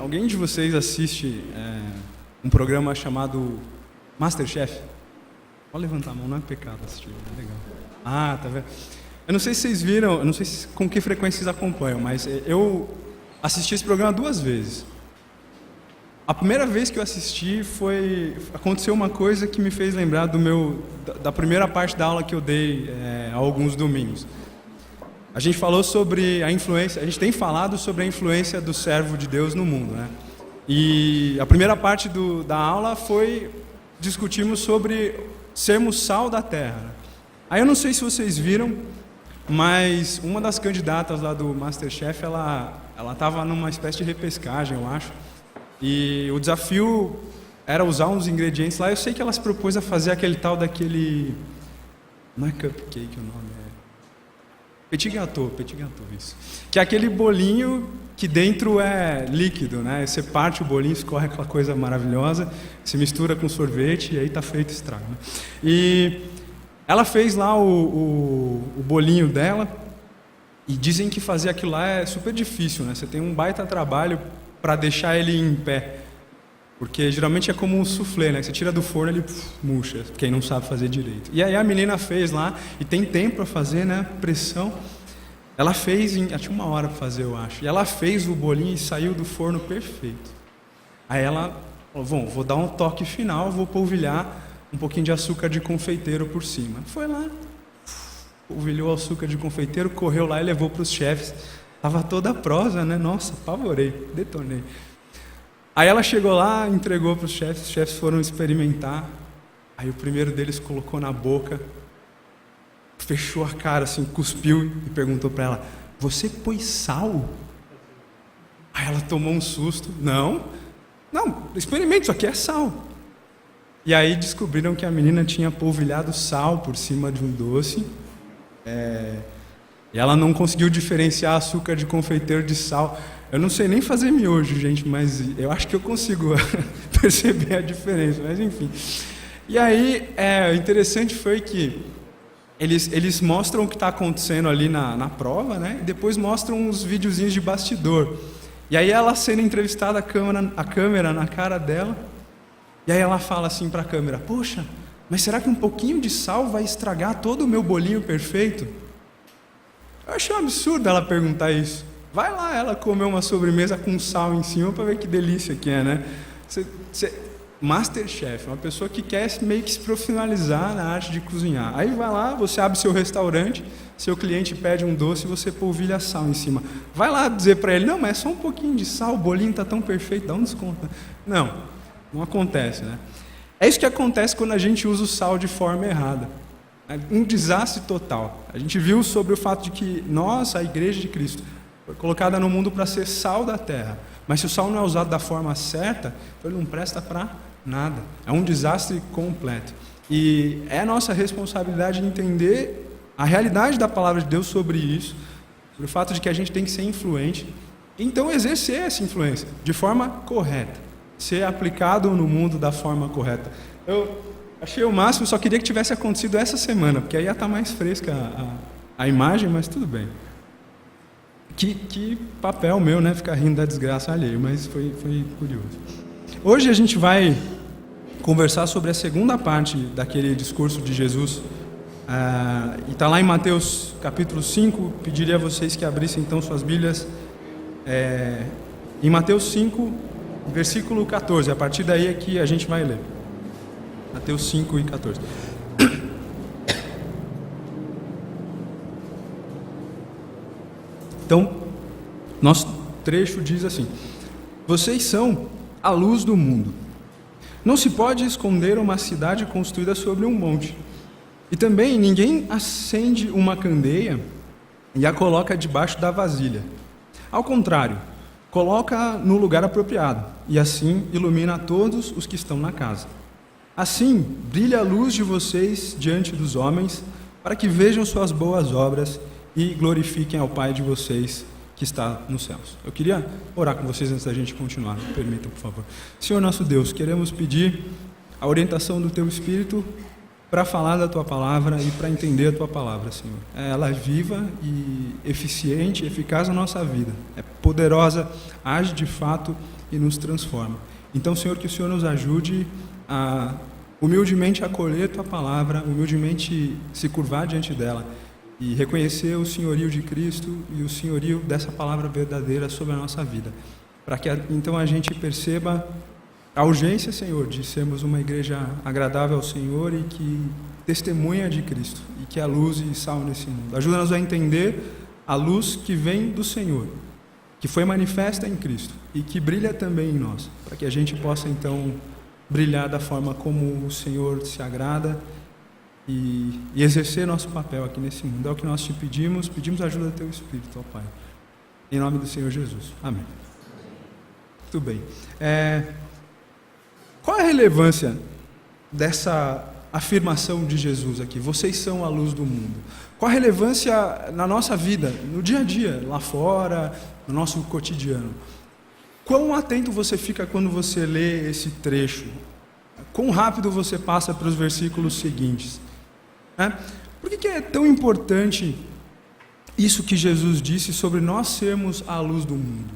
Alguém de vocês assiste um programa chamado MasterChef? Pode levantar a mão, não é pecado assistir, é legal. Ah, tá vendo? Eu não sei se vocês viram, eu não sei com que frequência vocês acompanham, mas eu assisti esse programa 2 vezes. A primeira vez que eu assisti aconteceu uma coisa que me fez lembrar da primeira parte da aula que eu dei há alguns domingos. A gente falou sobre a influência, a gente tem falado sobre a influência do servo de Deus no mundo, né? E a primeira parte da aula discutimos sobre sermos sal da terra. Aí eu não sei se vocês viram, mas uma das candidatas lá do MasterChef, ela estava numa espécie de repescagem, eu acho. E o desafio era usar uns ingredientes lá. Eu sei que ela se propôs a fazer daquele... Não é cupcake o nome, petit gâteau, isso. Que é aquele bolinho que dentro é líquido, né? Você parte o bolinho, escorre aquela coisa maravilhosa, se mistura com sorvete e aí tá feito o estrago, né? E ela fez lá o bolinho dela e dizem que fazer aquilo lá é super difícil, né? Você tem um baita trabalho para deixar ele em pé. Porque geralmente é como um soufflé, né? Você tira do forno, ele murcha, quem não sabe fazer direito. E aí a menina fez lá, e tem tempo para fazer, né? Pressão. Ela fez, tinha 1 hora para fazer, eu acho. E ela fez o bolinho e saiu do forno perfeito. Aí ela falou, vou dar um toque final, vou polvilhar um pouquinho de açúcar de confeiteiro por cima. Foi lá, polvilhou o açúcar de confeiteiro, correu lá e levou para os chefes. Tava toda a prosa, né? Nossa, apavorei, detonei. Aí ela chegou lá, entregou para os chefes foram experimentar. Aí o primeiro deles colocou na boca, fechou a cara assim, cuspiu e perguntou para ela, você pôs sal? Aí ela tomou um susto, não, experimenta, isso aqui é sal. E aí descobriram que a menina tinha polvilhado sal por cima de um doce, e ela não conseguiu diferenciar açúcar de confeiteiro de sal. Eu não sei nem fazer miojo, gente, mas eu acho que eu consigo perceber a diferença, mas enfim. E aí, o interessante foi que eles mostram o que está acontecendo ali na prova, né? E depois mostram uns videozinhos de bastidor. E aí ela sendo entrevistada, a câmera na cara dela, e aí ela fala assim para a câmera, poxa, mas será que um pouquinho de sal vai estragar todo o meu bolinho perfeito? Eu achei um absurdo ela perguntar isso. Vai lá ela comer uma sobremesa com sal em cima para ver que delícia que é, né? MasterChef, uma pessoa que quer meio que se profissionalizar na arte de cozinhar. Aí vai lá, você abre seu restaurante, seu cliente pede um doce e você polvilha sal em cima. Vai lá dizer para ele, não, mas é só um pouquinho de sal, o bolinho está tão perfeito, dá um desconto. Não acontece, né? É isso que acontece quando a gente usa o sal de forma errada. Um desastre total. A gente viu sobre o fato de que nós, a Igreja de Cristo, foi colocada no mundo para ser sal da terra. Mas se o sal não é usado da forma certa, ele não presta para nada. É um desastre completo. E é nossa responsabilidade entender a realidade da palavra de Deus sobre isso, sobre o fato de que a gente tem que ser influente, e então exercer essa influência de forma correta, ser aplicado no mundo da forma correta. Eu achei o máximo, só queria que tivesse acontecido essa semana, porque aí ia estar mais fresca a imagem, mas tudo bem. Que papel meu, né? Ficar rindo da desgraça alheia, mas foi curioso. Hoje a gente vai conversar sobre a segunda parte daquele discurso de Jesus. E está lá em Mateus capítulo 5. Pediria a vocês que abrissem então suas Bíblias. Em Mateus 5, versículo 14. A partir daí é que a gente vai ler. Mateus 5 e 14. Então, nosso trecho diz assim: vocês são a luz do mundo. Não se pode esconder uma cidade construída sobre um monte. E também ninguém acende uma candeia e a coloca debaixo da vasilha. Ao contrário, coloca no lugar apropriado, e assim ilumina a todos os que estão na casa. Assim, brilha a luz de vocês diante dos homens, para que vejam suas boas obras e glorifiquem ao Pai de vocês que está nos céus. Eu queria orar com vocês antes da gente continuar. Me permitam, por favor. Senhor nosso Deus, queremos pedir a orientação do Teu Espírito para falar da Tua palavra e para entender a Tua palavra, Senhor. Ela é viva e eficiente, eficaz na nossa vida. É poderosa, age de fato e nos transforma. Então, Senhor, que o Senhor nos ajude a humildemente acolher Tua palavra, humildemente se curvar diante dela e reconhecer o senhorio de Cristo e o senhorio dessa palavra verdadeira sobre a nossa vida, para que então a gente perceba a urgência, Senhor, de sermos uma igreja agradável ao Senhor e que testemunha de Cristo e que é luz e sal nesse mundo. Ajuda-nos a entender a luz que vem do Senhor, que foi manifesta em Cristo e que brilha também em nós, para que a gente possa então brilhar da forma como o Senhor se agrada e exercer nosso papel aqui nesse mundo. É o que nós te pedimos a ajuda do Teu Espírito, ó Pai. Em nome do Senhor Jesus. Amém. Muito bem. Qual é a relevância dessa afirmação de Jesus aqui? Vocês são a luz do mundo. Qual a relevância na nossa vida, no dia a dia, lá fora, no nosso cotidiano? Quão atento você fica quando você lê esse trecho? Quão rápido você passa para os versículos seguintes? Por que é tão importante isso que Jesus disse sobre nós sermos a luz do mundo?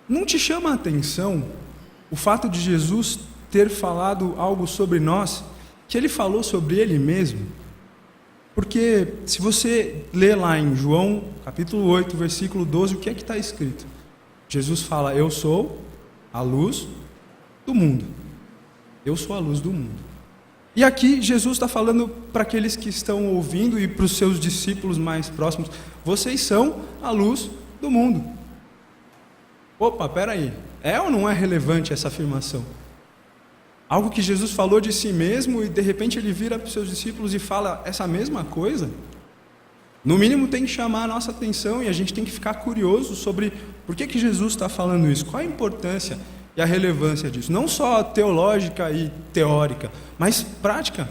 Não te chama a atenção o fato de Jesus ter falado algo sobre nós, que Ele falou sobre Ele mesmo? Porque se você ler lá em João, capítulo 8, versículo 12, o que é que está escrito? Jesus fala, eu sou a luz do mundo. Eu sou a luz do mundo. E aqui Jesus está falando para aqueles que estão ouvindo e para os seus discípulos mais próximos, vocês são a luz do mundo. Opa, peraí, é ou não é relevante essa afirmação? Algo que Jesus falou de si mesmo e de repente ele vira para os seus discípulos e fala essa mesma coisa? No mínimo tem que chamar a nossa atenção e a gente tem que ficar curioso sobre por que Jesus está falando isso, qual a importância e a relevância disso, não só teológica e teórica, mas prática,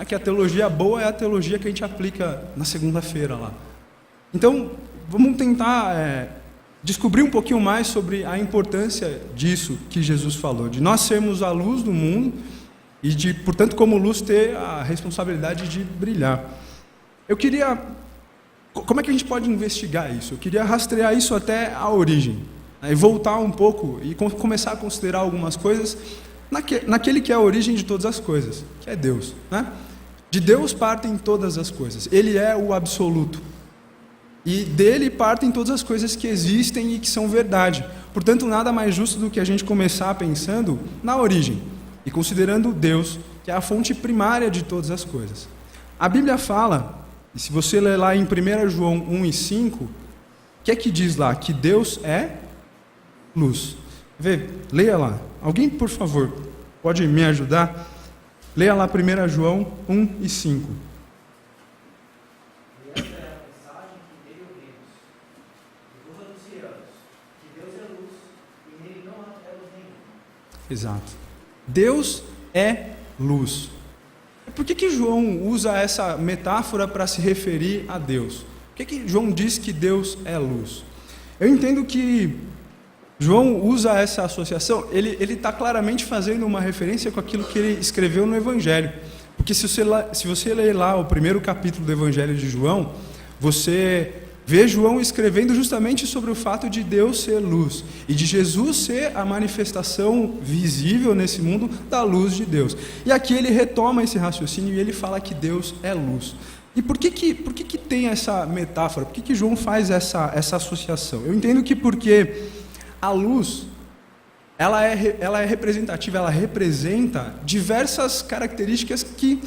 que a teologia boa é a teologia que a gente aplica na segunda-feira lá. Então, vamos tentar descobrir um pouquinho mais sobre a importância disso que Jesus falou, de nós sermos a luz do mundo e de, portanto, como luz, ter a responsabilidade de brilhar. Como é que a gente pode investigar isso? Eu queria rastrear isso até a origem, e voltar um pouco e começar a considerar algumas coisas naquele que é a origem de todas as coisas, que é Deus. De Deus partem todas as coisas, Ele é o absoluto. E dele partem todas as coisas que existem e que são verdade. Portanto, nada mais justo do que a gente começar pensando na origem e considerando Deus, que é a fonte primária de todas as coisas. A Bíblia fala, e se você ler lá em 1 João 1 e 5, o que é que diz lá? Que Deus é luz. Leia lá. Alguém, por favor, pode me ajudar? Leia lá 1 João 1 e 5. Exato. Deus é luz. Por que João usa essa metáfora para se referir a Deus? Por que João diz que Deus é luz? Eu entendo que João usa essa associação, ele está claramente fazendo uma referência com aquilo que ele escreveu no Evangelho. Porque se você ler lá o primeiro capítulo do Evangelho de João, você vê João escrevendo justamente sobre o fato de Deus ser luz e de Jesus ser a manifestação visível nesse mundo da luz de Deus. E aqui ele retoma esse raciocínio e ele fala que Deus é luz. E por que tem essa metáfora? Por que João faz essa associação? Eu entendo que porque a luz, ela é representativa, ela representa diversas características que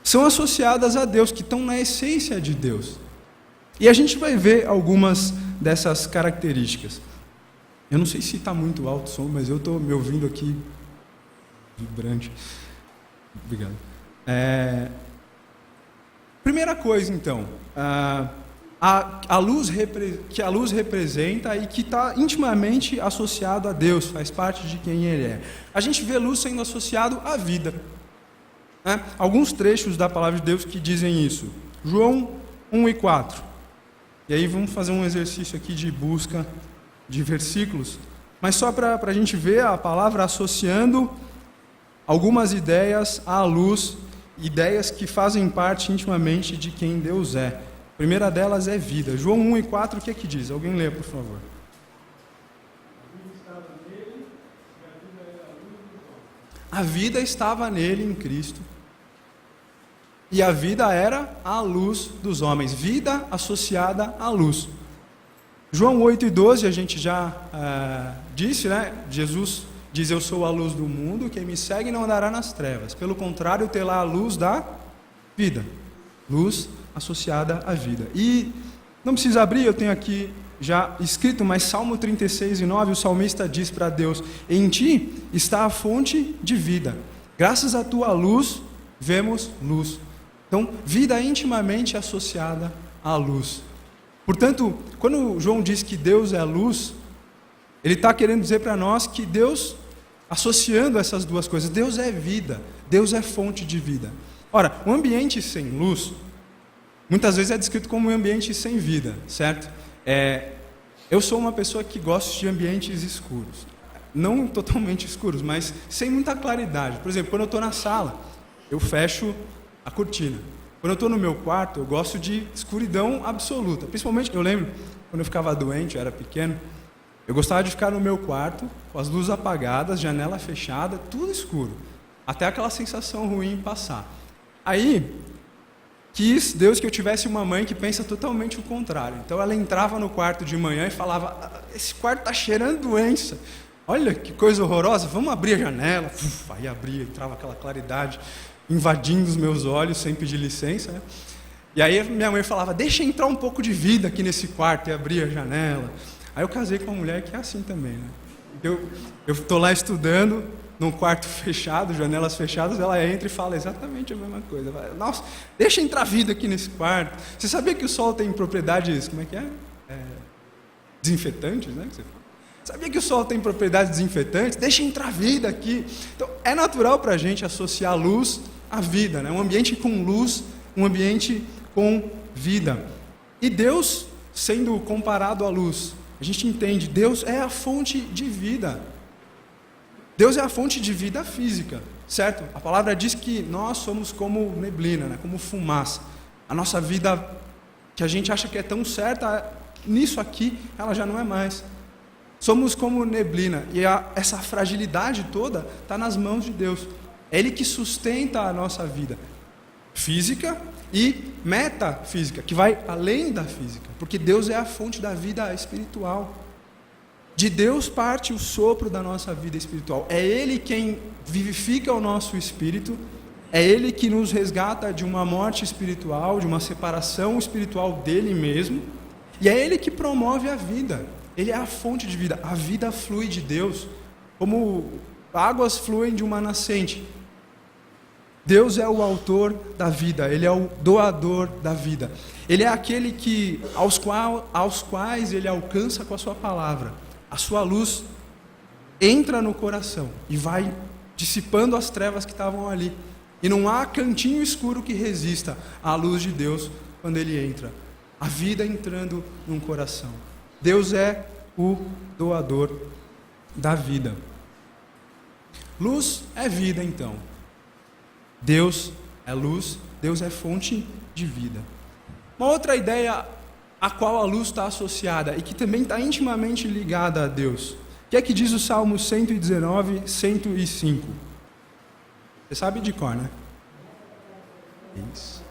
são associadas a Deus, que estão na essência de Deus. E a gente vai ver algumas dessas características. Eu não sei se está muito alto o som, mas eu estou me ouvindo aqui vibrante. Obrigado. Primeira coisa, então, a luz que a luz representa e que está intimamente associado a Deus, faz parte de quem Ele é. A gente vê luz sendo associado à vida. Alguns trechos da palavra de Deus que dizem isso. João 1 e 4. E aí vamos fazer um exercício aqui de busca de versículos, mas só para a gente ver a palavra associando algumas ideias à luz, ideias que fazem parte intimamente de quem Deus é. A primeira delas é vida. João 1 e 4, o que é que diz? Alguém lê, por favor. A vida estava nele, em Cristo. E a vida era a luz dos homens. Vida associada à luz. João 8:12, a gente já disse, né? Jesus diz: eu sou a luz do mundo, quem me segue não andará nas trevas. Pelo contrário, terá a luz da vida. Luz associada à vida. E não precisa abrir, eu tenho aqui já escrito, mas Salmo 36:9, o salmista diz para Deus: em ti está a fonte de vida. Graças à tua luz, vemos luz. Então, vida intimamente associada à luz. Portanto, quando João diz que Deus é a luz, ele está querendo dizer para nós que Deus, associando essas duas coisas, Deus é vida, Deus é fonte de vida. Ora, um ambiente sem luz, muitas vezes é descrito como um ambiente sem vida, certo? Eu sou uma pessoa que gosta de ambientes escuros. Não totalmente escuros, mas sem muita claridade. Por exemplo, quando eu estou na sala, eu fecho a cortina. Quando eu estou no meu quarto, eu gosto de escuridão absoluta. Principalmente, eu lembro, quando eu ficava doente, eu era pequeno, eu gostava de ficar no meu quarto, com as luzes apagadas, janela fechada, tudo escuro. Até aquela sensação ruim passar. Aí, quis Deus que eu tivesse uma mãe que pensa totalmente o contrário. Então ela entrava no quarto de manhã e falava: esse quarto está cheirando doença. Olha que coisa horrorosa, vamos abrir a janela. Aí abria, entrava aquela claridade invadindo os meus olhos sem pedir licença, né? E aí minha mãe falava: deixa entrar um pouco de vida aqui nesse quarto, e abria a janela. Aí eu casei com uma mulher que é assim também, né? Eu estou lá estudando, num quarto fechado, janelas fechadas, ela entra e fala exatamente a mesma coisa. Nossa, deixa entrar vida aqui nesse quarto. Você sabia que o sol tem propriedades, como é que é? Desinfetantes, né? Sabia que o sol tem propriedades desinfetantes? Deixa entrar vida aqui. Então, é natural para a gente associar a luz à vida, né? Um ambiente com luz, um ambiente com vida. E Deus, sendo comparado à luz, a gente entende, Deus é a fonte de vida. Deus é a fonte de vida física, certo? A palavra diz que nós somos como neblina, né? Como fumaça. A nossa vida, que a gente acha que é tão certa, nisso aqui, ela já não é mais. Somos como neblina, e essa fragilidade toda está nas mãos de Deus. É Ele que sustenta a nossa vida física e metafísica, que vai além da física, porque Deus é a fonte da vida espiritual. De Deus parte o sopro da nossa vida espiritual. É Ele quem vivifica o nosso espírito, é Ele que nos resgata de uma morte espiritual, de uma separação espiritual dele mesmo, e é Ele que promove a vida. Ele é a fonte de vida. A vida flui de Deus, como águas fluem de uma nascente. Deus é o autor da vida, Ele é o doador da vida. Ele é aquele aos quais Ele alcança com a sua palavra. A sua luz entra no coração e vai dissipando as trevas que estavam ali. E não há cantinho escuro que resista à luz de Deus quando Ele entra. A vida entrando num coração. Deus é o doador da vida. Luz é vida, então. Deus é luz, Deus é fonte de vida. Uma outra ideia a qual a luz está associada e que também está intimamente ligada a Deus. O que é que diz o Salmo 119, 105? Você sabe de cor, né? Isso.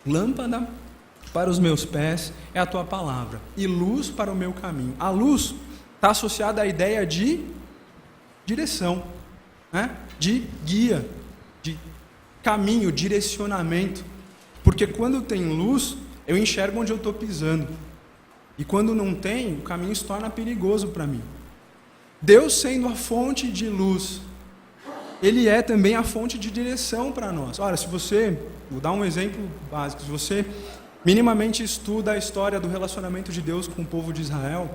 Lâmpada para os meus pés é a tua palavra, e luz para o meu caminho. A luz está associada à ideia de direção, né? De guia, de caminho, direcionamento. Porque quando tem luz, eu enxergo onde eu estou pisando. E quando não tem, o caminho se torna perigoso para mim. Deus sendo a fonte de luz, Ele é também a fonte de direção para nós. Olha, se você, vou dar um exemplo básico, se você minimamente estuda a história do relacionamento de Deus com o povo de Israel,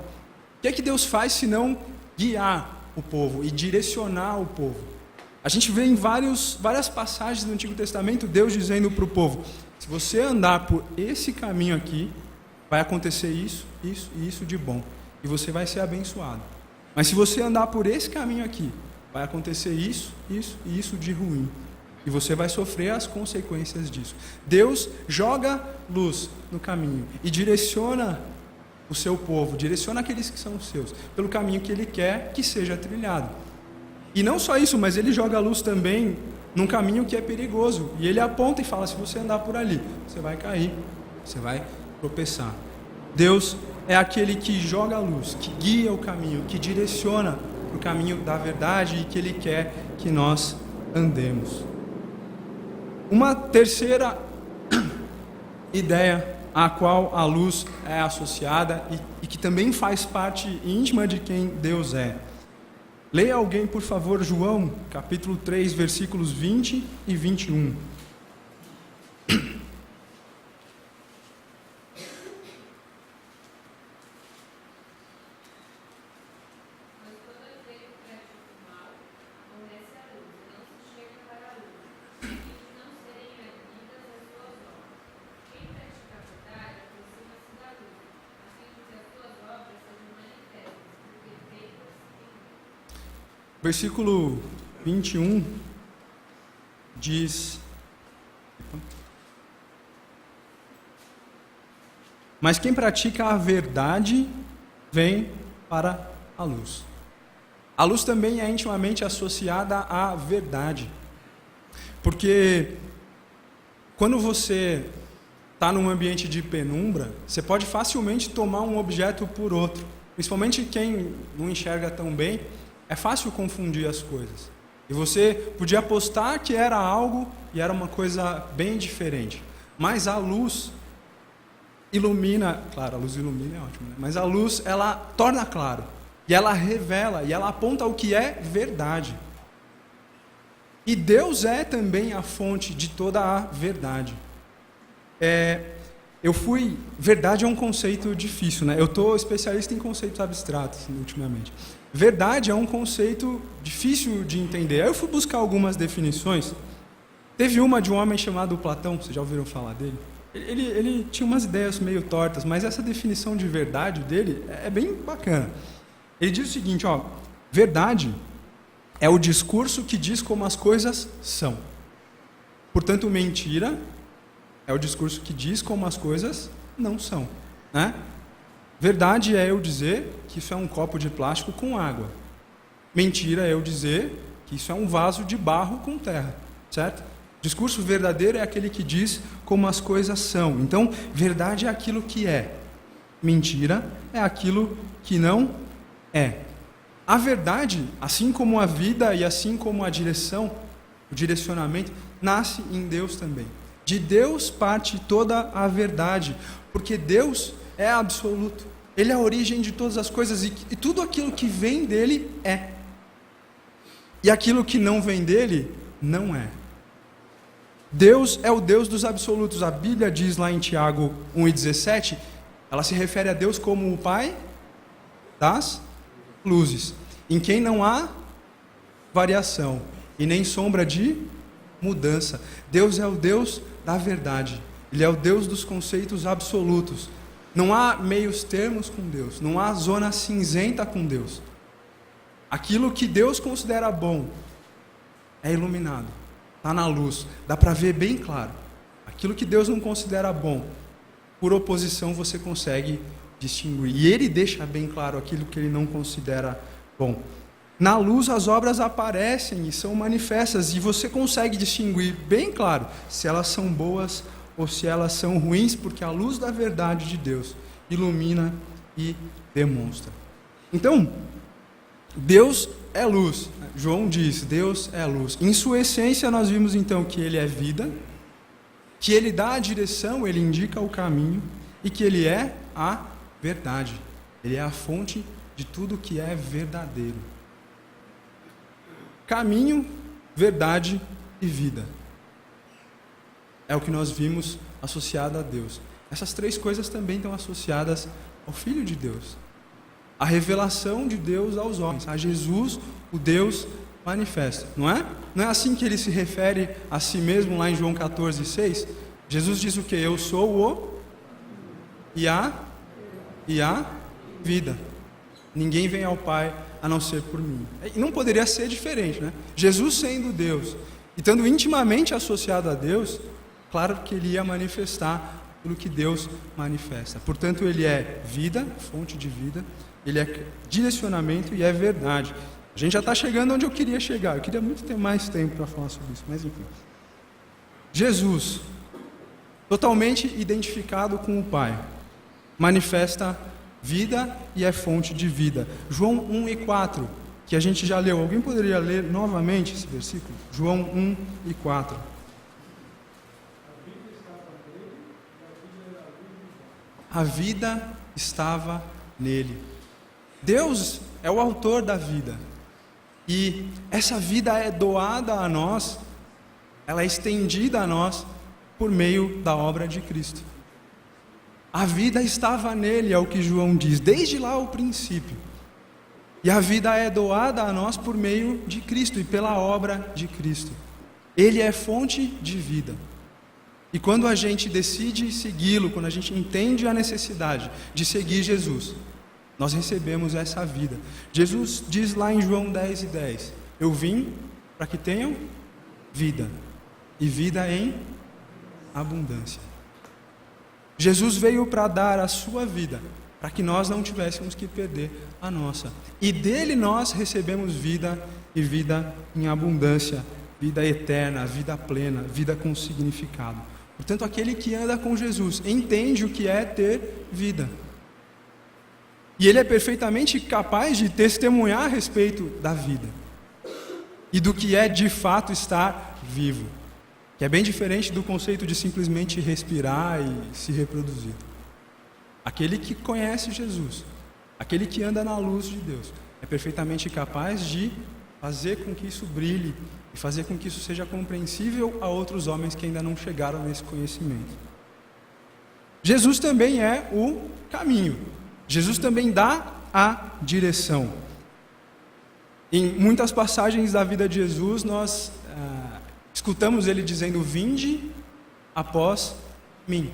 o que é que Deus faz se não guiar o povo e direcionar o povo? A gente vê em várias passagens do Antigo Testamento Deus dizendo para o povo: se você andar por esse caminho aqui, vai acontecer isso, isso e isso de bom, e você vai ser abençoado. Mas se você andar por esse caminho aqui, vai acontecer isso, isso e isso de ruim, e você vai sofrer as consequências disso. Deus joga luz no caminho e direciona o seu povo, direciona aqueles que são seus, pelo caminho que Ele quer que seja trilhado. E não só isso, mas ele joga a luz também num caminho que é perigoso. E ele aponta e fala, se você andar por ali, você vai cair, você vai tropeçar. Deus é aquele que joga a luz, que guia o caminho, que direciona o caminho da verdade e que Ele quer que nós andemos. Uma terceira ideia à qual a luz é associada e que também faz parte íntima de quem Deus é. Leia alguém, por favor, João, capítulo 3, versículos 20 e 21. Versículo 21 diz: mas quem pratica a verdade vem para a luz. A luz também é intimamente associada à verdade, porque quando você está num ambiente de penumbra, você pode facilmente tomar um objeto por outro, principalmente quem não enxerga tão bem. É fácil confundir as coisas. E você podia apostar que era algo e era uma coisa bem diferente. Mas a luz ilumina, claro, a luz ilumina é ótimo, né? Mas a luz, ela torna claro. E ela revela, e ela aponta o que é verdade. E Deus é também a fonte de toda a verdade. Verdade é um conceito difícil, né? Eu estou especialista em conceitos abstratos ultimamente. Verdade é um conceito difícil de entender. Aí eu fui buscar algumas definições. Teve uma de um homem chamado Platão, vocês já ouviram falar dele? Ele tinha umas ideias meio tortas, mas essa definição de verdade dele é bem bacana. Ele diz o seguinte, verdade é o discurso que diz como as coisas são. Portanto, mentira é o discurso que diz como as coisas não são, né? Verdade é eu dizer que isso é um copo de plástico com água. Mentira é eu dizer que isso é um vaso de barro com terra, certo? Discurso verdadeiro é aquele que diz como as coisas são. Então, verdade é aquilo que é. Mentira é aquilo que não é. A verdade, assim como a vida e assim como a direção, o direcionamento, nasce em Deus também. De Deus parte toda a verdade, porque Deus é absoluto. Ele é a origem de todas as coisas e tudo aquilo que vem dele é. E aquilo que não vem dele, não é. Deus é o Deus dos absolutos. A Bíblia diz lá em Tiago 1,17, ela se refere a Deus como o Pai das luzes, em quem não há variação e nem sombra de mudança. Deus é o Deus da verdade. Ele é o Deus dos conceitos absolutos. Não há meios termos com Deus. Não há zona cinzenta com Deus. Aquilo que Deus considera bom é iluminado. Está na luz. Dá para ver bem claro. Aquilo que Deus não considera bom, por oposição você consegue distinguir. E Ele deixa bem claro aquilo que Ele não considera bom. Na luz as obras aparecem e são manifestas. E você consegue distinguir bem claro se elas são boas ou se elas são ruins, porque a luz da verdade de Deus ilumina e demonstra. Então, Deus é luz. João diz, Deus é luz. Em sua essência, nós vimos então que Ele é vida, que Ele dá a direção, Ele indica o caminho, e que Ele é a verdade. Ele é a fonte de tudo que é verdadeiro. Caminho, verdade e vida. É o que nós vimos associado a Deus. Essas três coisas também estão associadas ao Filho de Deus. A revelação de Deus aos homens, a Jesus, o Deus manifesto. Não é? Não é assim que ele se refere a si mesmo lá em João 14,6? Jesus diz o quê? Eu sou o e a vida. Ninguém vem ao Pai a não ser por mim. E não poderia ser diferente, né? Jesus sendo Deus e estando intimamente associado a Deus, claro que ele ia manifestar aquilo que Deus manifesta. Portanto, ele é vida, fonte de vida, ele é direcionamento e é verdade. A gente já está chegando onde eu queria chegar. Eu queria muito ter mais tempo para falar sobre isso, mas enfim. Jesus, totalmente identificado com o Pai, manifesta vida e é fonte de vida. João 1:4, que a gente já leu. Alguém poderia ler novamente esse versículo? João 1:4. A vida estava nele. Deus é o autor da vida. E essa vida é doada a nós, ela é estendida a nós por meio da obra de Cristo. A vida estava nele, é o que João diz, desde lá o princípio. E a vida é doada a nós por meio de Cristo e pela obra de Cristo. Ele é fonte de vida. E quando a gente decide segui-lo, quando a gente entende a necessidade de seguir Jesus, nós recebemos essa vida. Jesus diz lá em João 10:10, eu vim para que tenham vida, e vida em abundância. Jesus veio para dar a sua vida, para que nós não tivéssemos que perder a nossa. E dele nós recebemos vida, e vida em abundância, vida eterna, vida plena, vida com significado. Portanto, aquele que anda com Jesus entende o que é ter vida. E ele é perfeitamente capaz de testemunhar a respeito da vida e do que é de fato estar vivo, que é bem diferente do conceito de simplesmente respirar e se reproduzir. Aquele que conhece Jesus, aquele que anda na luz de Deus, é perfeitamente capaz de fazer com que isso brilhe e fazer com que isso seja compreensível a outros homens que ainda não chegaram nesse conhecimento. Jesus também é o caminho. Jesus também dá a direção. Em muitas passagens da vida de Jesus, nós escutamos ele dizendo: vinde após mim,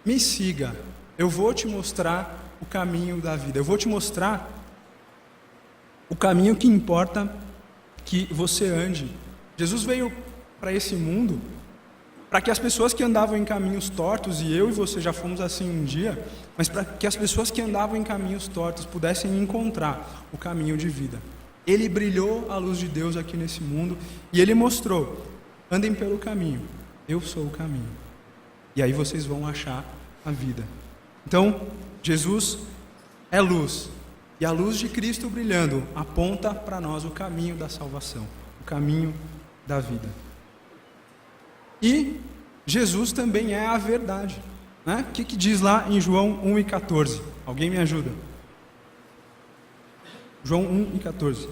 me siga, eu vou te mostrar o caminho da vida, eu vou te mostrar o caminho que importa que você ande. Jesus veio para esse mundo para que as pessoas que andavam em caminhos tortos, e eu e você já fomos assim um dia, mas para que as pessoas que andavam em caminhos tortos pudessem encontrar o caminho de vida. Ele brilhou a luz de Deus aqui nesse mundo e ele mostrou: andem pelo caminho, eu sou o caminho, e aí vocês vão achar a vida. Então, Jesus é luz, e a luz de Cristo brilhando aponta para nós o caminho da salvação, o caminho da vida. E Jesus também é a verdade, né? O que diz lá em João 1:14? Alguém me ajuda? João 1:14.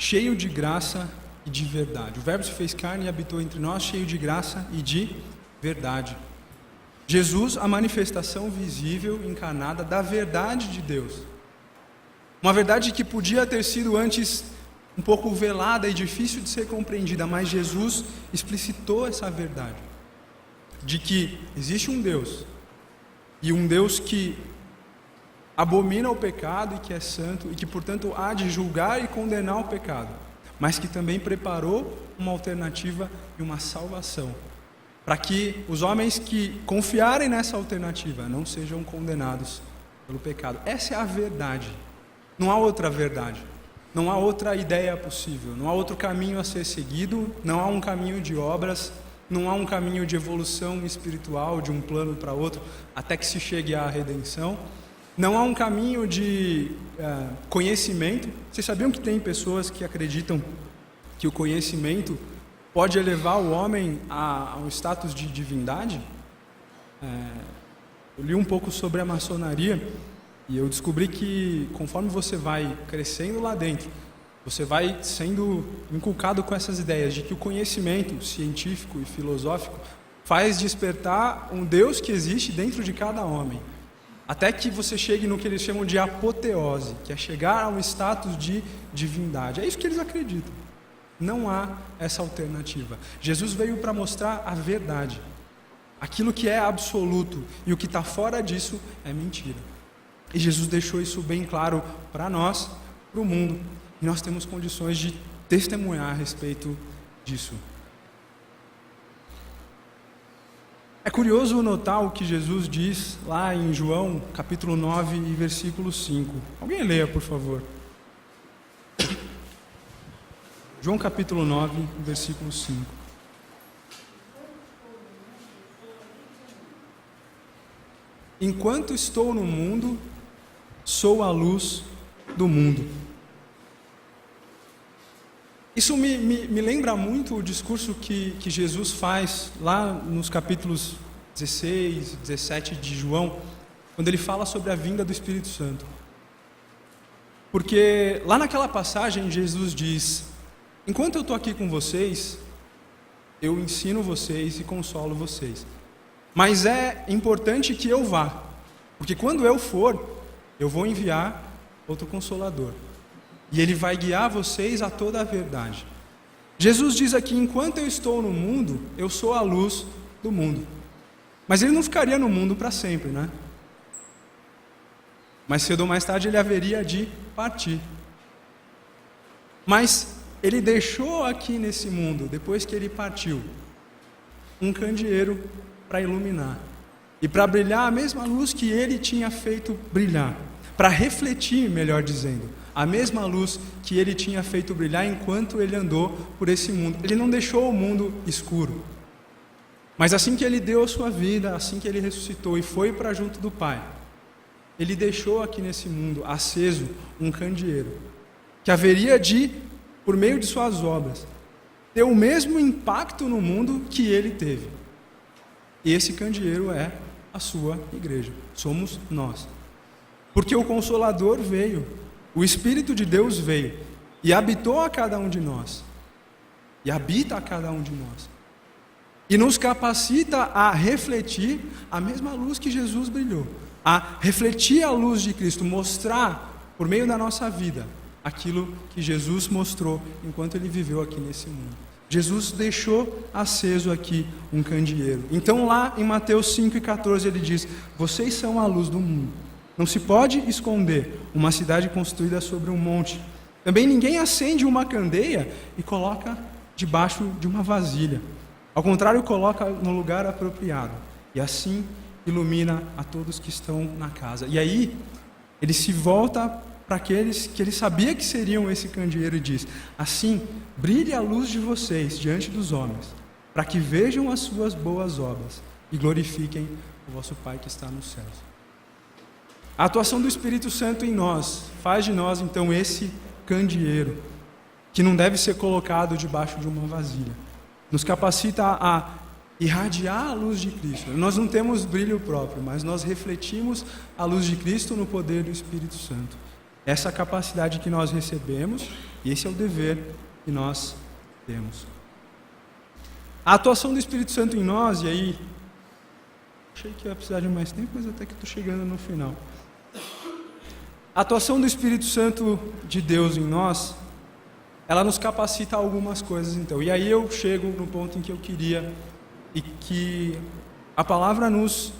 Cheio de graça e de verdade. O Verbo se fez carne e habitou entre nós, cheio de graça e de verdade. Jesus, a manifestação visível, encarnada da verdade de Deus. Uma verdade que podia ter sido antes um pouco velada e difícil de ser compreendida, mas Jesus explicitou essa verdade, de que existe um Deus, e um Deus que abomina o pecado e que é santo, e que portanto há de julgar e condenar o pecado, mas que também preparou uma alternativa e uma salvação, para que os homens que confiarem nessa alternativa não sejam condenados pelo pecado. Essa é a verdade, não há outra verdade, não há outra ideia possível, não há outro caminho a ser seguido, não há um caminho de obras, não há um caminho de evolução espiritual, de um plano para outro, até que se chegue à redenção. Não há um caminho de conhecimento. Vocês sabiam que tem pessoas que acreditam que o conhecimento pode elevar o homem a um status de divindade? Eu li um pouco sobre a maçonaria e eu descobri que conforme você vai crescendo lá dentro, você vai sendo inculcado com essas ideias de que o conhecimento científico e filosófico faz despertar um Deus que existe dentro de cada homem. Até que você chegue no que eles chamam de apoteose, que é chegar a um status de divindade. É isso que eles acreditam. Não há essa alternativa. Jesus veio para mostrar a verdade. Aquilo que é absoluto e o que está fora disso é mentira. E Jesus deixou isso bem claro para nós, para o mundo. E nós temos condições de testemunhar a respeito disso. É curioso notar o que Jesus diz lá em João, capítulo 9, versículo 5. Alguém leia, por favor. João capítulo 9, versículo 5. Enquanto estou no mundo, sou a luz do mundo. Isso me lembra muito o discurso que Jesus faz lá nos capítulos 16, 17 de João, quando ele fala sobre a vinda do Espírito Santo. Porque lá naquela passagem Jesus diz: enquanto eu estou aqui com vocês, eu ensino vocês e consolo vocês. Mas é importante que eu vá, porque quando eu for, eu vou enviar outro Consolador. E ele vai guiar vocês a toda a verdade. Jesus diz aqui: enquanto eu estou no mundo, eu sou a luz do mundo. Mas ele não ficaria no mundo para sempre, né? Mais cedo ou mais tarde ele haveria de partir. Mas ele deixou aqui nesse mundo, depois que ele partiu, um candeeiro para iluminar. E para brilhar a mesma luz que ele tinha feito brilhar. Para refletir, melhor dizendo, a mesma luz que ele tinha feito brilhar enquanto ele andou por esse mundo. Ele não deixou o mundo escuro. Mas assim que ele deu a sua vida, assim que ele ressuscitou e foi para junto do Pai, ele deixou aqui nesse mundo aceso um candeeiro, que haveria de, por meio de suas obras, ter o mesmo impacto no mundo que ele teve. E esse candeeiro é a sua igreja, somos nós. Porque o Consolador veio, o Espírito de Deus veio e habitou a cada um de nós, e habita a cada um de nós, e nos capacita a refletir a mesma luz que Jesus brilhou, a refletir a luz de Cristo, mostrar por meio da nossa vida aquilo que Jesus mostrou enquanto ele viveu aqui nesse mundo. Jesus deixou aceso aqui um candeeiro. Então lá em Mateus 5,14 ele diz: vocês são a luz do mundo. Não se pode esconder uma cidade construída sobre um monte. Também ninguém acende uma candeia e coloca debaixo de uma vasilha. Ao contrário, coloca no lugar apropriado. E assim ilumina a todos que estão na casa. E aí, ele se volta para aqueles que ele sabia que seriam esse candeeiro e diz: assim, brilhe a luz de vocês diante dos homens, para que vejam as suas boas obras e glorifiquem o vosso Pai que está nos céus. A atuação do Espírito Santo em nós faz de nós, então, esse candeeiro, que não deve ser colocado debaixo de uma vasilha. Nos capacita a irradiar a luz de Cristo. Nós não temos brilho próprio, mas nós refletimos a luz de Cristo no poder do Espírito Santo. Essa é a capacidade que nós recebemos e esse é o dever que nós temos. A atuação do Espírito Santo em nós, e aí, achei que ia precisar de mais tempo, mas até que estou chegando no final. A atuação do Espírito Santo de Deus em nós, ela nos capacita a algumas coisas, então. E aí eu chego no ponto em que eu queria, e que a palavra nos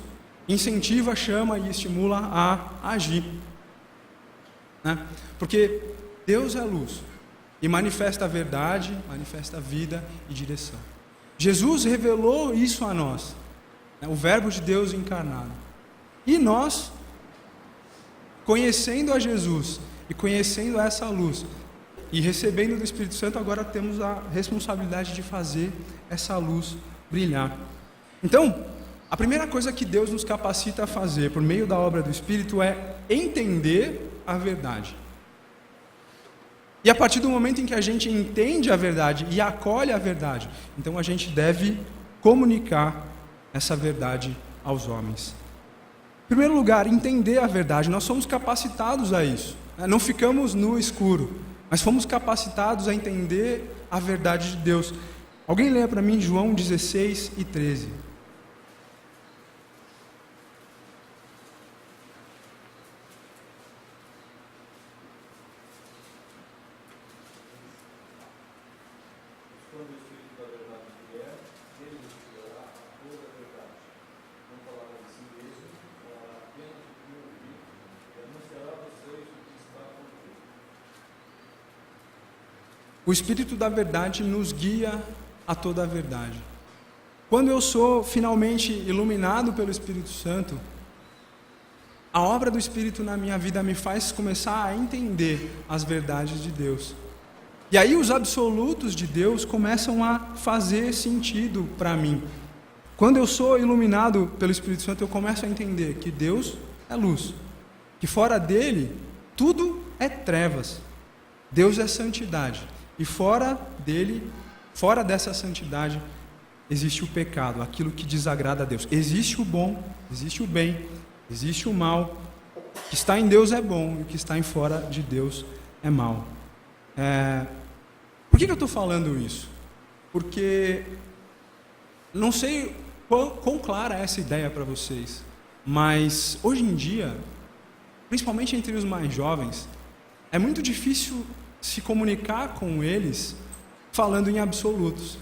incentiva, chama e estimula a agir. Né? Porque Deus é luz e manifesta a verdade, manifesta a vida e direção. Jesus revelou isso a nós, né? O Verbo de Deus encarnado. E nós, conhecendo a Jesus e conhecendo essa luz e recebendo do Espírito Santo, agora temos a responsabilidade de fazer essa luz brilhar. Então, a primeira coisa que Deus nos capacita a fazer por meio da obra do Espírito é entender a verdade. E a partir do momento em que a gente entende a verdade e acolhe a verdade, então a gente deve comunicar essa verdade aos homens. Em primeiro lugar, entender a verdade. Nós somos capacitados a isso. Não ficamos no escuro, mas fomos capacitados a entender a verdade de Deus. Alguém leia para mim João 16 e 13. O Espírito da verdade nos guia a toda a verdade. Quando eu sou finalmente iluminado pelo Espírito Santo, a obra do Espírito na minha vida me faz começar a entender as verdades de Deus. E aí os absolutos de Deus começam a fazer sentido para mim. Quando eu sou iluminado pelo Espírito Santo, eu começo a entender que Deus é luz, que fora dele tudo é trevas. Deus é santidade, e fora dele, fora dessa santidade, existe o pecado, aquilo que desagrada a Deus. Existe o bom, existe o bem, existe o mal. O que está em Deus é bom, e o que está em fora de Deus é mal. Por que eu estou falando isso? Porque não sei quão clara é essa ideia para vocês, mas hoje em dia, principalmente entre os mais jovens, é muito difícil se comunicar com eles falando em absolutos.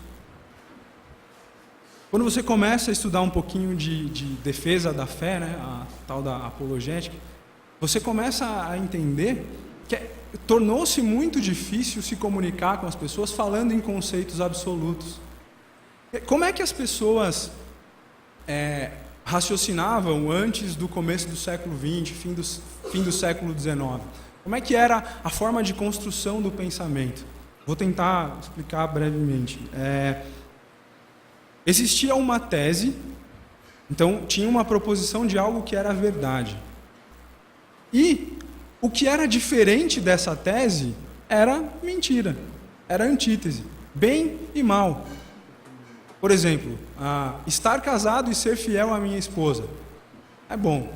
Quando você começa a estudar um pouquinho de defesa da fé, né, a tal da apologética, você começa a entender que tornou-se muito difícil se comunicar com as pessoas falando em conceitos absolutos. Como é que as pessoas raciocinavam antes do começo do século XX, fim do século XIX? Como é que era a forma de construção do pensamento? Vou tentar explicar brevemente. Existia uma tese, então tinha uma proposição de algo que era verdade. E o que era diferente dessa tese era mentira, era antítese, bem e mal. Por exemplo, estar casado e ser fiel à minha esposa é bom.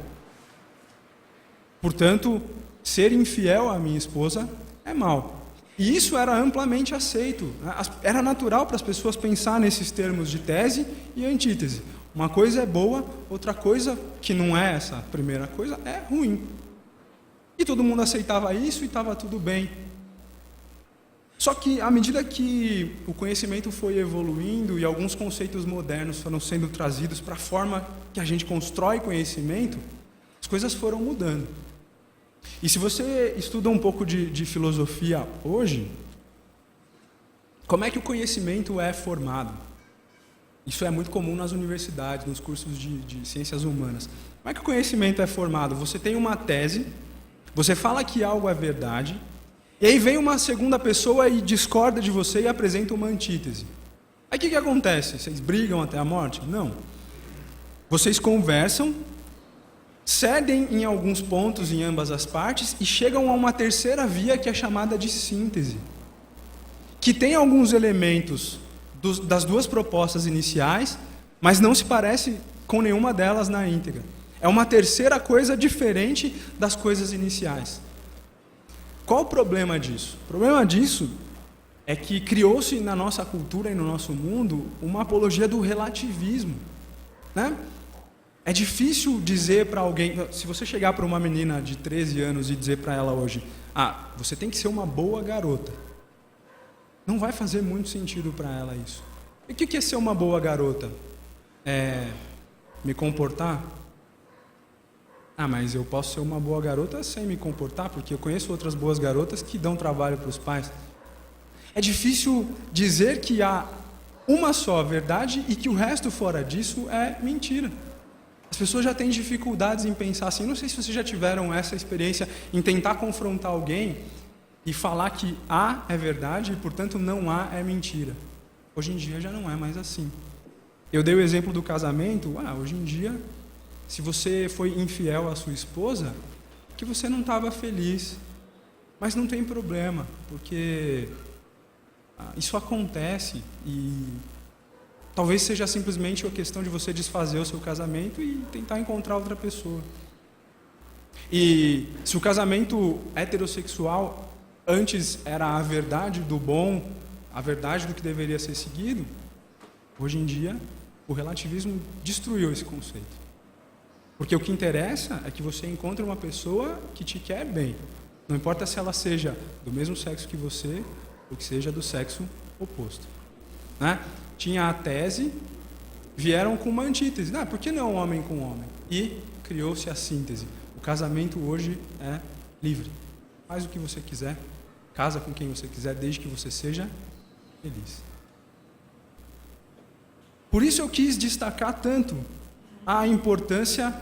Portanto, ser infiel à minha esposa é mal. E isso era amplamente aceito. Era natural para as pessoas pensar nesses termos de tese e antítese. Uma coisa é boa, outra coisa, que não é essa primeira coisa, é ruim. E todo mundo aceitava isso e estava tudo bem. Só que, à medida que o conhecimento foi evoluindo e alguns conceitos modernos foram sendo trazidos para a forma que a gente constrói conhecimento, as coisas foram mudando. E se você estuda um pouco de filosofia hoje, como é que o conhecimento é formado? Isso é muito comum nas universidades, nos cursos de ciências humanas. Como é que o conhecimento é formado? Você tem uma tese, você fala que algo é verdade, e aí vem uma segunda pessoa e discorda de você e apresenta uma antítese. Aí o que acontece? Vocês brigam até a morte? Não. Vocês conversam, cedem em alguns pontos em ambas as partes e chegam a uma terceira via que é chamada de síntese, que tem alguns elementos das duas propostas iniciais, mas não se parece com nenhuma delas na íntegra. É uma terceira coisa diferente das coisas iniciais. Qual o problema disso? O problema disso é que criou-se na nossa cultura e no nosso mundo uma apologia do relativismo, né? É difícil dizer para alguém, se você chegar para uma menina de 13 anos e dizer para ela hoje, você tem que ser uma boa garota. Não vai fazer muito sentido para ela isso. E o que é ser uma boa garota? Me comportar? Mas eu posso ser uma boa garota sem me comportar, porque eu conheço outras boas garotas que dão trabalho para os pais. É difícil dizer que há uma só verdade e que o resto fora disso é mentira. As pessoas já têm dificuldades em pensar assim. Não sei se vocês já tiveram essa experiência em tentar confrontar alguém e falar que A é verdade e, portanto, não A é mentira. Hoje em dia já não é mais assim. Eu dei o exemplo do casamento. Hoje em dia, se você foi infiel à sua esposa, que você não estava feliz. Mas não tem problema, porque isso acontece e talvez seja simplesmente a questão de você desfazer o seu casamento e tentar encontrar outra pessoa. E se o casamento heterossexual antes era a verdade do bom, a verdade do que deveria ser seguido, hoje em dia o relativismo destruiu esse conceito. Porque o que interessa é que você encontre uma pessoa que te quer bem. Não importa se ela seja do mesmo sexo que você ou que seja do sexo oposto. Né? Tinha a tese, vieram com uma antítese. Por que não homem com homem? E criou-se a síntese. O casamento hoje é livre. Faz o que você quiser, casa com quem você quiser, desde que você seja feliz. Por isso eu quis destacar tanto a importância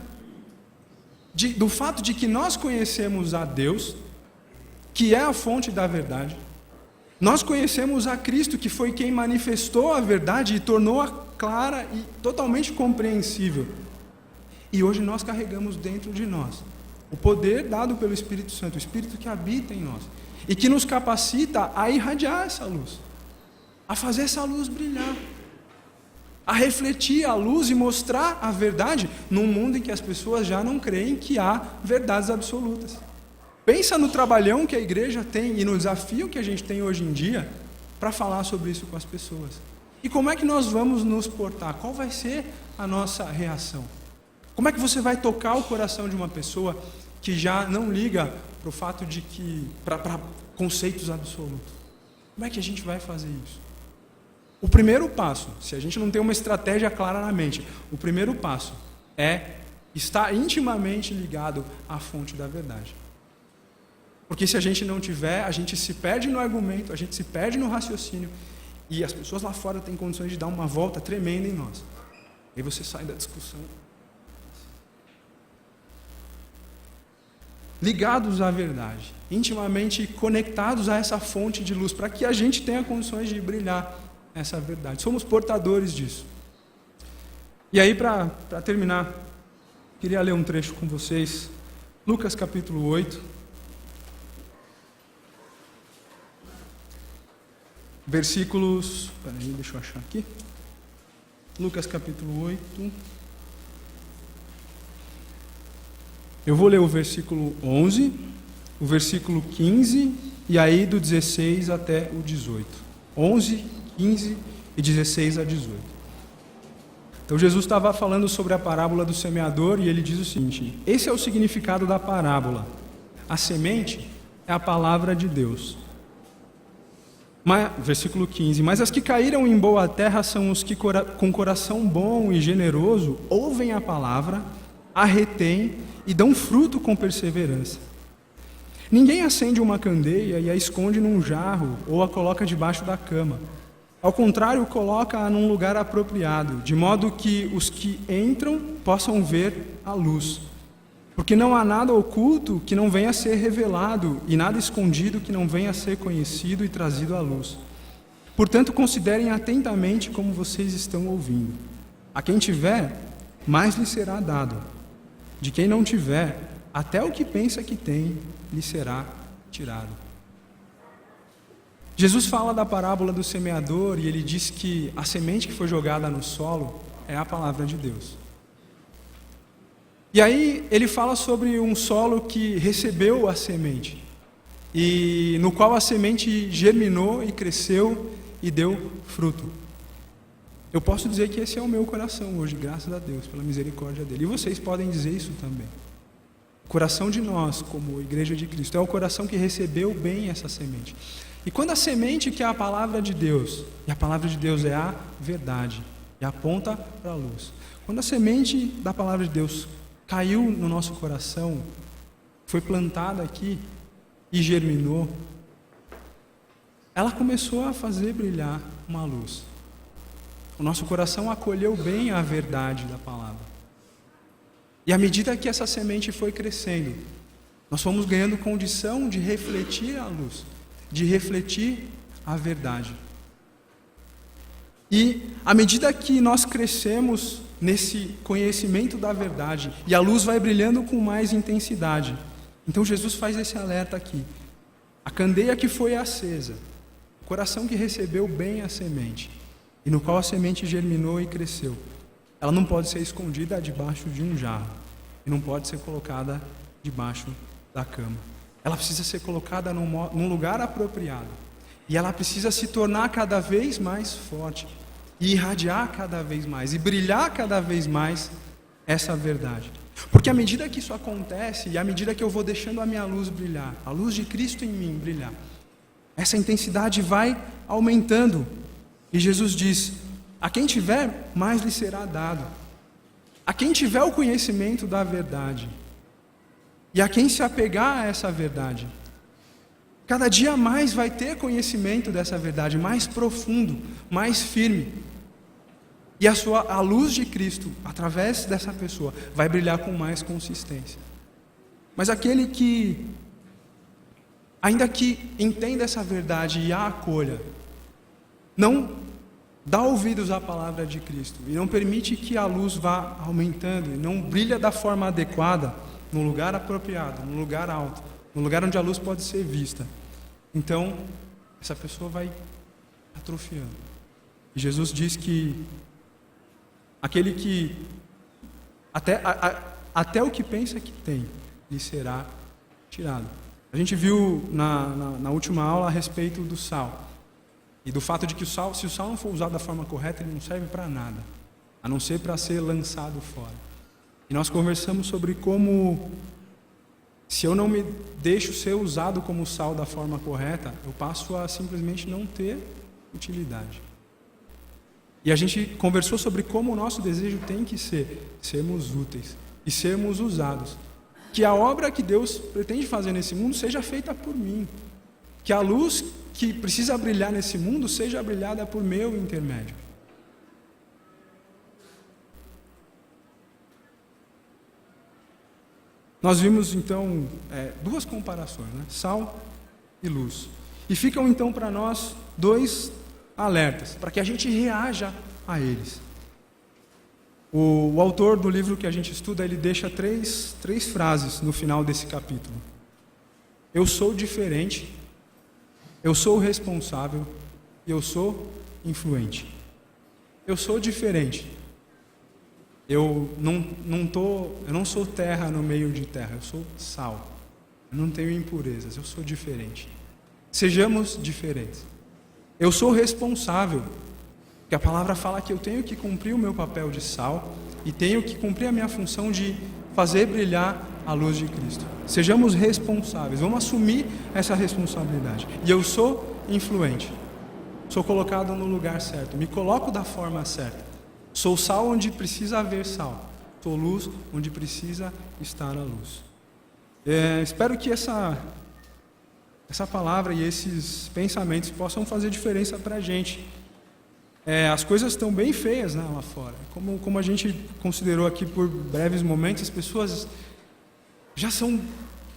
do fato de que nós conhecemos a Deus, que é a fonte da verdade. Nós conhecemos a Cristo, que foi quem manifestou a verdade e tornou-a clara e totalmente compreensível. E hoje nós carregamos dentro de nós o poder dado pelo Espírito Santo, o Espírito que habita em nós, e que nos capacita a irradiar essa luz, a fazer essa luz brilhar, a refletir a luz e mostrar a verdade num mundo em que as pessoas já não creem que há verdades absolutas. Pensa no trabalhão que a igreja tem e no desafio que a gente tem hoje em dia para falar sobre isso com as pessoas. E como é que nós vamos nos portar? Qual vai ser a nossa reação? Como é que você vai tocar o coração de uma pessoa que já não liga para o fato de que, para conceitos absolutos? Como é que a gente vai fazer isso? O primeiro passo, se a gente não tem uma estratégia clara na mente, o primeiro passo é estar intimamente ligado à fonte da verdade. Porque se a gente não tiver, a gente se perde no argumento, a gente se perde no raciocínio, e as pessoas lá fora têm condições de dar uma volta tremenda em nós. E aí você sai da discussão. Ligados à verdade, intimamente conectados a essa fonte de luz, para que a gente tenha condições de brilhar essa verdade. Somos portadores disso. E aí, para terminar, queria ler um trecho com vocês, Lucas capítulo 8, versículos, deixa eu achar aqui, Lucas capítulo 8, eu vou ler o versículo 11, o versículo 15, e aí do 16 até o 18. 11, 15 e 16 a 18. Então Jesus estava falando sobre a parábola do semeador, e ele diz o seguinte: esse é o significado da parábola. A semente é a palavra de Deus. Versículo 15, mas as que caíram em boa terra são os que com coração bom e generoso ouvem a palavra, a retêm e dão fruto com perseverança. Ninguém acende uma candeia e a esconde num jarro ou a coloca debaixo da cama. Ao contrário, coloca-a num lugar apropriado, de modo que os que entram possam ver a luz. Porque não há nada oculto que não venha a ser revelado, e nada escondido que não venha a ser conhecido e trazido à luz. Portanto, considerem atentamente como vocês estão ouvindo. A quem tiver, mais lhe será dado. De quem não tiver, até o que pensa que tem, lhe será tirado. Jesus fala da parábola do semeador, e ele diz que a semente que foi jogada no solo é a palavra de Deus. E aí ele fala sobre um solo que recebeu a semente, e no qual a semente germinou e cresceu e deu fruto. Eu posso dizer que esse é o meu coração hoje, graças a Deus, pela misericórdia dele. E vocês podem dizer isso também. O coração de nós, como Igreja de Cristo, é o coração que recebeu bem essa semente. E quando a semente, que é a palavra de Deus, e a palavra de Deus é a verdade, e aponta para a luz. Quando a semente da palavra de Deus caiu no nosso coração, foi plantada aqui e germinou, ela começou a fazer brilhar uma luz. O nosso coração acolheu bem a verdade da palavra. E à medida que essa semente foi crescendo, nós fomos ganhando condição de refletir a luz, de refletir a verdade. E à medida que nós crescemos nesse conhecimento da verdade, e a luz vai brilhando com mais intensidade, então Jesus faz esse alerta aqui. A candeia que foi acesa, o coração que recebeu bem a semente, e no qual a semente germinou e cresceu, ela não pode ser escondida debaixo de um jarro, e não pode ser colocada debaixo da cama. Ela precisa ser colocada num lugar apropriado, e ela precisa se tornar cada vez mais forte, e irradiar cada vez mais, e brilhar cada vez mais essa verdade. Porque à medida que isso acontece, e à medida que eu vou deixando a minha luz brilhar, a luz de Cristo em mim brilhar, essa intensidade vai aumentando. E Jesus diz: a quem tiver, mais lhe será dado. A quem tiver o conhecimento da verdade, e a quem se apegar a essa verdade, cada dia mais vai ter conhecimento dessa verdade, mais profundo, mais firme. E a luz de Cristo, através dessa pessoa, vai brilhar com mais consistência. Mas aquele que, ainda que entenda essa verdade e a acolha, não dá ouvidos à palavra de Cristo e não permite que a luz vá aumentando e não brilha da forma adequada, no lugar apropriado, no lugar alto, no lugar onde a luz pode ser vista, então essa pessoa vai atrofiando. E Jesus diz que aquele que até o que pensa que tem lhe será tirado. A gente viu na última aula a respeito do sal e do fato de que se o sal não for usado da forma correta, ele não serve para nada, a não ser para ser lançado fora. E nós conversamos sobre como, se eu não me deixo ser usado como sal da forma correta, eu passo a simplesmente não ter utilidade. E a gente conversou sobre como o nosso desejo tem que ser sermos úteis e sermos usados. Que a obra que Deus pretende fazer nesse mundo seja feita por mim. Que a luz que precisa brilhar nesse mundo seja brilhada por meu intermédio. Nós vimos então duas comparações, né? Sal e luz. E ficam então para nós dois alertas, para que a gente reaja a eles. O autor do livro que a gente estuda, ele deixa três frases no final desse capítulo. Eu sou diferente, eu sou responsável e eu sou influente. Eu sou diferente. Eu não sou terra no meio de terra, eu sou sal. Eu não tenho impurezas, eu sou diferente. Sejamos diferentes. Eu sou responsável, porque a palavra fala que eu tenho que cumprir o meu papel de sal e tenho que cumprir a minha função de fazer brilhar a luz de Cristo. Sejamos responsáveis, vamos assumir essa responsabilidade. E eu sou influente, sou colocado no lugar certo, me coloco da forma certa. Sou sal onde precisa haver sal, sou luz onde precisa estar a luz. Espero que essa palavra e esses pensamentos possam fazer diferença para a gente. As coisas estão bem feias, né, lá fora. Como a gente considerou aqui por breves momentos, as pessoas já são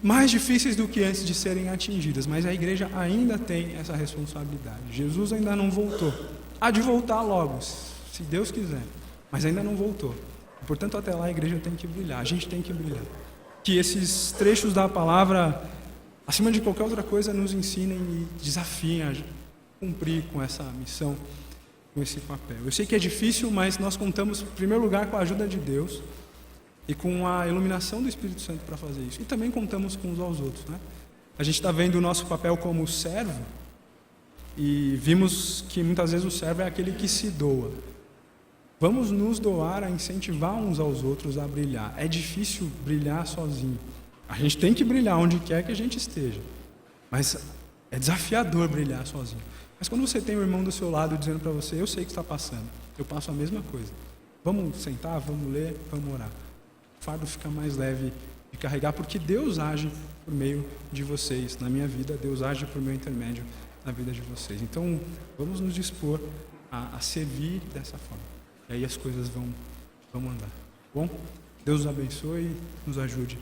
mais difíceis do que antes de serem atingidas, mas a igreja ainda tem essa responsabilidade. Jesus ainda não voltou. Há de voltar logo, se Deus quiser, mas ainda não voltou. Portanto, até lá a igreja tem que brilhar, a gente tem que brilhar. Que esses trechos da palavra, acima de qualquer outra coisa, nos ensinem e desafiem a cumprir com essa missão, com esse papel. Eu sei que é difícil, mas nós contamos, em primeiro lugar, com a ajuda de Deus e com a iluminação do Espírito Santo para fazer isso. E também contamos com uns aos outros, né? A gente está vendo o nosso papel como servo e vimos que muitas vezes o servo é aquele que se doa. Vamos nos doar a incentivar uns aos outros a brilhar. É difícil brilhar sozinho. A gente tem que brilhar onde quer que a gente esteja. Mas é desafiador brilhar sozinho. Mas quando você tem um irmão do seu lado dizendo para você, eu sei o que está passando, eu passo a mesma coisa. Vamos sentar, vamos ler, vamos orar. O fardo fica mais leve de carregar, porque Deus age por meio de vocês. Na minha vida, Deus age por meu intermédio na vida de vocês. Então, vamos nos dispor a servir dessa forma. E aí as coisas vão andar. Bom? Deus os abençoe e nos ajude